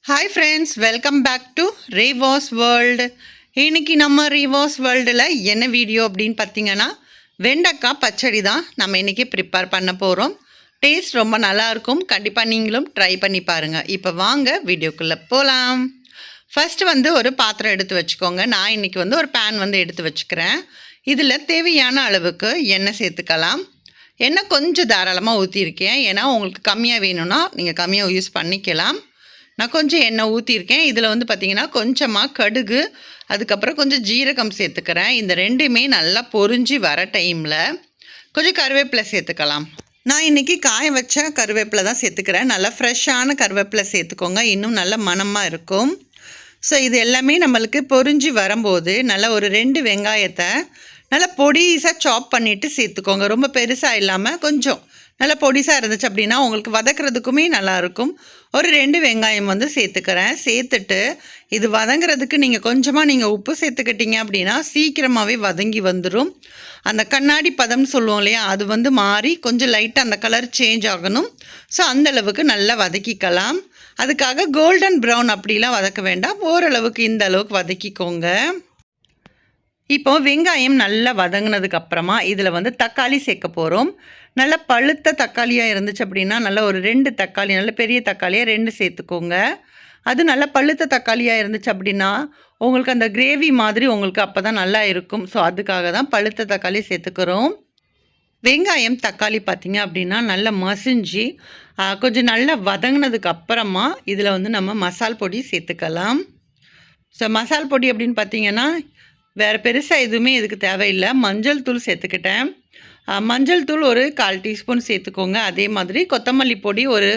Hi friends, welcome back to Reva's world. இன்றைக்கி நம்ம ரேவாஸ் வேர்ல்டில் என்ன வீடியோ அப்படின்னு பார்த்தீங்கன்னா, வெண்டைக்காய் பச்சடி தான் நம்ம இன்றைக்கி ப்ரிப்பேர் பண்ண போகிறோம். டேஸ்ட் ரொம்ப நல்லாயிருக்கும். கண்டிப்பாக நீங்களும் ட்ரை பண்ணி பாருங்கள். இப்போ வாங்க வீடியோக்குள்ளே போகலாம். ஃபஸ்ட்டு ஒரு பாத்திரம் எடுத்து வச்சுக்கோங்க. நான் இன்றைக்கி ஒரு பேன் எடுத்து வச்சுக்கிறேன். இதில் தேவையான அளவுக்கு எண்ணெய் சேர்த்துக்கலாம். எண்ணெய் கொஞ்சம் தாராளமாக ஊற்றிருக்கேன். ஏன்னா உங்களுக்கு கம்மியாக வேணும்னா நீங்கள் கம்மியாக யூஸ் பண்ணிக்கலாம். நான் கொஞ்சம் எண்ணெய் ஊற்றிருக்கேன். இதில் பார்த்திங்கன்னா கொஞ்சமாக கடுகு, அதுக்கப்புறம் கொஞ்சம் ஜீரகம் சேர்த்துக்கிறேன். இந்த ரெண்டுமே நல்லா பொரிஞ்சு வர டைமில் கொஞ்சம் கருவேப்பிலை சேர்த்துக்கலாம். நான் இன்றைக்கி காய வச்ச கருவேப்பிலை தான் சேர்த்துக்கிறேன். நல்லா ஃப்ரெஷ்ஷான கருவேப்பிலை சேர்த்துக்கோங்க, இன்னும் நல்ல மணமாக இருக்கும். ஸோ இது எல்லாமே நம்மளுக்கு பொரிஞ்சு வரும்போது நல்லா ஒரு 2 வெங்காயத்தை நல்லா பொடிசாக சாப் பண்ணிவிட்டு சேர்த்துக்கோங்க. ரொம்ப பெருசாக இல்லாமல் கொஞ்சம் நல்லா பொடிசாக இருந்துச்சு அப்படின்னா உங்களுக்கு வதக்கிறதுக்குமே நல்லாயிருக்கும். ஒரு 2 வெங்காயம் சேர்த்துக்கிறேன். சேர்த்துட்டு இது வதங்கிறதுக்கு நீங்கள் உப்பு சேர்த்துக்கிட்டீங்க அப்படின்னா சீக்கிரமாகவே வதங்கி வந்துடும். அந்த கண்ணாடி பதம்னு சொல்லுவோம் இல்லையா, அது மாறி கொஞ்சம் லைட்டாக அந்த கலர் சேஞ்ச் ஆகணும். ஸோ அந்தளவுக்கு நல்லா வதக்கிக்கலாம். அதுக்காக கோல்டன் ப்ரௌன் அப்படிலாம் வதக்க வேண்டாம், ஓரளவுக்கு இந்த அளவுக்கு வதக்கிக்கோங்க. இப்போது வெங்காயம் நல்லா வதங்கினதுக்கப்புறமா இதில் தக்காளி சேர்க்க போகிறோம். நல்லா பழுத்த தக்காளியாக இருந்துச்சு அப்படின்னா நல்லா ஒரு 2 தக்காளி, நல்ல பெரிய தக்காளியாக 2 சேர்த்துக்கோங்க. அது நல்லா பழுத்த தக்காளியாக இருந்துச்சு அப்படின்னா உங்களுக்கு அந்த கிரேவி மாதிரி உங்களுக்கு அப்போ தான் நல்லா இருக்கும். ஸோ அதுக்காக தான் பழுத்த தக்காளி சேர்த்துக்கிறோம். வெங்காயம் தக்காளி பார்த்திங்க அப்படின்னா நல்லா மசிஞ்சு கொஞ்சம் நல்லா வதங்கினதுக்கு அப்புறமா இதில் நம்ம மசால் பொடி சேர்த்துக்கலாம். ஸோ மசால் பொடி அப்படின்னு பார்த்திங்கன்னா வேறு பெருசாக எதுவுமே இதுக்கு தேவையில்லை. மஞ்சள் தூள் சேர்த்துக்கிட்டேன். மஞ்சள் தூள் ஒரு 1/4 டீஸ்பூன் சேர்த்துக்கோங்க. அதே மாதிரி கொத்தமல்லி பொடி ஒரு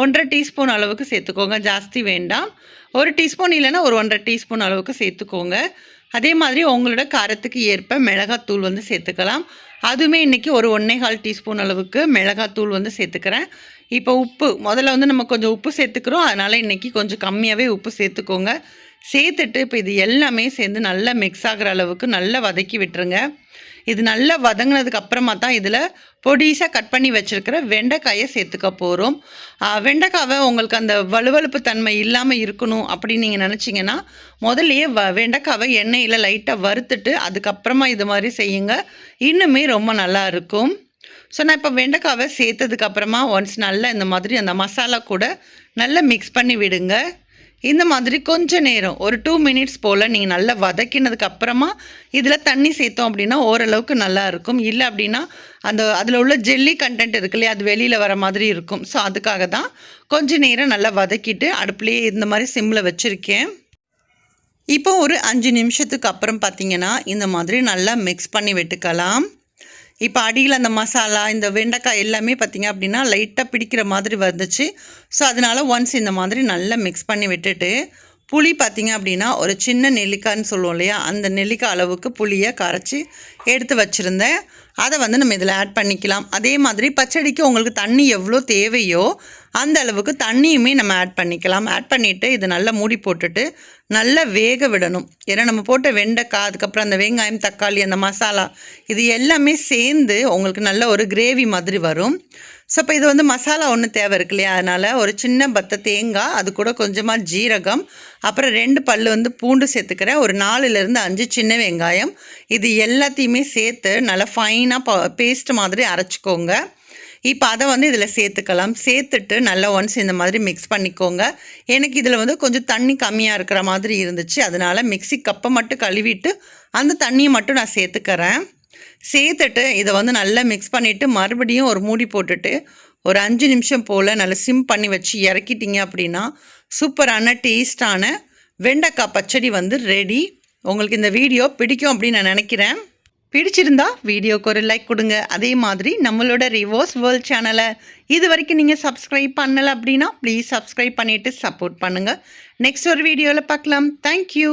1.5 டீஸ்பூன் அளவுக்கு சேர்த்துக்கோங்க, ஜாஸ்தி வேண்டாம். 1 டீஸ்பூன் இல்லைன்னா ஒரு 1.5 டீஸ்பூன் அளவுக்கு சேர்த்துக்கோங்க. அதே மாதிரி உங்களோட காரத்துக்கு ஏற்ப மிளகாத்தூள் சேர்த்துக்கலாம். அதுவுமே இன்றைக்கி ஒரு 1.25 டீஸ்பூன் அளவுக்கு மிளகாத்தூள் சேர்த்துக்கிறேன். இப்போ உப்பு முதல்ல நம்ம கொஞ்சம் உப்பு சேர்த்துக்கிறோம், அதனால் இன்றைக்கி கொஞ்சம் கம்மியாகவே உப்பு சேர்த்துக்கோங்க. சேர்த்துட்டு இப்போ இது எல்லாமே சேர்ந்து நல்லா மிக்ஸ் ஆகிற அளவுக்கு நல்லா வதக்கி விட்டுருங்க. இது நல்லா வதங்கினதுக்கு அப்புறமா தான் இதில் பொடிசாக கட் பண்ணி வச்சுருக்கிற வெண்டைக்காயை சேர்த்துக்க போகிறோம். வெண்டைக்காவை உங்களுக்கு அந்த வலுவழுப்பு தன்மை இல்லாமல் இருக்கணும் அப்படின்னு நீங்கள் நினச்சிங்கன்னா முதல்லையே வெண்டைக்காவை எண்ணெயில் லைட்டாக வறுத்துட்டு அதுக்கப்புறமா இது மாதிரி செய்யுங்க, இன்னுமே ரொம்ப நல்லா இருக்கும். ஸோ நான் இப்போ வெண்டைக்காவை சேர்த்ததுக்கப்புறமா ஒன்ஸ் நல்லா இந்த மாதிரி அந்த மசாலா கூட நல்லா மிக்ஸ் பண்ணி விடுங்க. இந்த மாதிரி கொஞ்சம் நேரம் ஒரு 2 மினிட்ஸ் போல் நீங்கள் நல்லா வதக்கினதுக்கு அப்புறமா இதில் தண்ணி சேர்த்தோம் அப்படின்னா ஓரளவுக்கு நல்லா இருக்கும். இல்லை அப்படின்னா அதில் உள்ள ஜெல்லி கண்டென்ட் இருக்கு இல்லையா, அது வெளியில் வர மாதிரி இருக்கும். ஸோ அதுக்காக தான் கொஞ்சம் நேரம் நல்லா வதக்கிட்டு அடுப்புலேயே இந்த மாதிரி சிம்மில் வச்சுருக்கேன். இப்போ ஒரு 5 நிமிஷத்துக்கு அப்புறம் பார்த்திங்கன்னா இந்த மாதிரி நல்லா மிக்ஸ் பண்ணி விட்டுக்கலாம். இப்போ அடியில் அந்த மசாலா இந்த வெண்டைக்காய் எல்லாமே பார்த்திங்க அப்படின்னா லைட்டாக பிடிக்கிற மாதிரி வந்துச்சு. ஸோ அதனால் ஒன்ஸ் இந்த மாதிரி நல்லா மிக்ஸ் பண்ணி விட்டுட்டு புளி பார்த்திங்க அப்படின்னா ஒரு சின்ன நெல்லிக்காய்ன்னு சொல்லுவோம் இல்லையா, அந்த நெல்லிக்காய் அளவுக்கு புளியை கரைச்சி எடுத்து வச்சுருந்தேன். அதை நம்ம இதில் ஆட் பண்ணிக்கலாம். அதே மாதிரி பச்சடிக்கு உங்களுக்கு தண்ணி எவ்வளோ தேவையோ அந்த அளவுக்கு தண்ணியுமே நம்ம ஆட் பண்ணிக்கலாம். ஆட் பண்ணிவிட்டு இதை நல்லா மூடி போட்டுட்டு நல்லா வேக விடணும். ஏன்னா நம்ம போட்ட வெண்டைக்காய், அதுக்கப்புறம் அந்த வெங்காயம் தக்காளி அந்த மசாலா இது எல்லாமே சேர்ந்து உங்களுக்கு நல்ல ஒரு கிரேவி மாதிரி வரும். ஸோ இப்போ இது மசாலா ஒன்று தேவை இருக்கு இல்லையா, அதனால் ஒரு சின்ன பத்த தேங்காய், அது கூட கொஞ்சமாக ஜீரகம், அப்புறம் 2 பல் பூண்டு சேர்த்துக்கிறேன். ஒரு 4லேருந்து 5 சின்ன வெங்காயம், இது எல்லாத்தையுமே சேர்த்து நல்லா ஃபைனாக பேஸ்ட் மாதிரி அரைச்சிக்கோங்க. இப்போ அதை இதில் சேர்த்துக்கலாம். சேர்த்துட்டு நல்லா ஒன்ஸ் இந்த மாதிரி மிக்ஸ் பண்ணிக்கோங்க. எனக்கு இதில் கொஞ்சம் தண்ணி கம்மியாக இருக்கிற மாதிரி இருந்துச்சு, அதனால் மிக்ஸி கப்பை மட்டும் கழுவிட்டு அந்த தண்ணியை மட்டும் நான் சேர்த்துக்கிறேன். சேர்த்துட்டு இதை நல்லா மிக்ஸ் பண்ணிவிட்டு மறுபடியும் ஒரு மூடி போட்டுட்டு ஒரு 5 நிமிஷம் போல் நல்லா சிம் பண்ணி வச்சு இறக்கிட்டிங்க அப்படின்னா சூப்பரான டேஸ்டான வெண்டைக்காய் பச்சடி ரெடி. உங்களுக்கு இந்த வீடியோ பிடிக்கும் அப்படின்னு நான் நினைக்கிறேன். பிடிச்சிருந்தா வீடியோக்கு ஒரு லைக் கொடுங்க. அதே மாதிரி நம்மளோட ரிவோர்ஸ் வேர்ல்ட் சேனலை இது வரைக்கும் நீங்கள் சப்ஸ்கிரைப் பண்ணலை அப்படின்னா ப்ளீஸ் சப்ஸ்கிரைப் பண்ணிவிட்டு சப்போர்ட் பண்ணுங்கள். நெக்ஸ்ட் ஒரு வீடியோவில் பார்க்கலாம். தேங்க்யூ.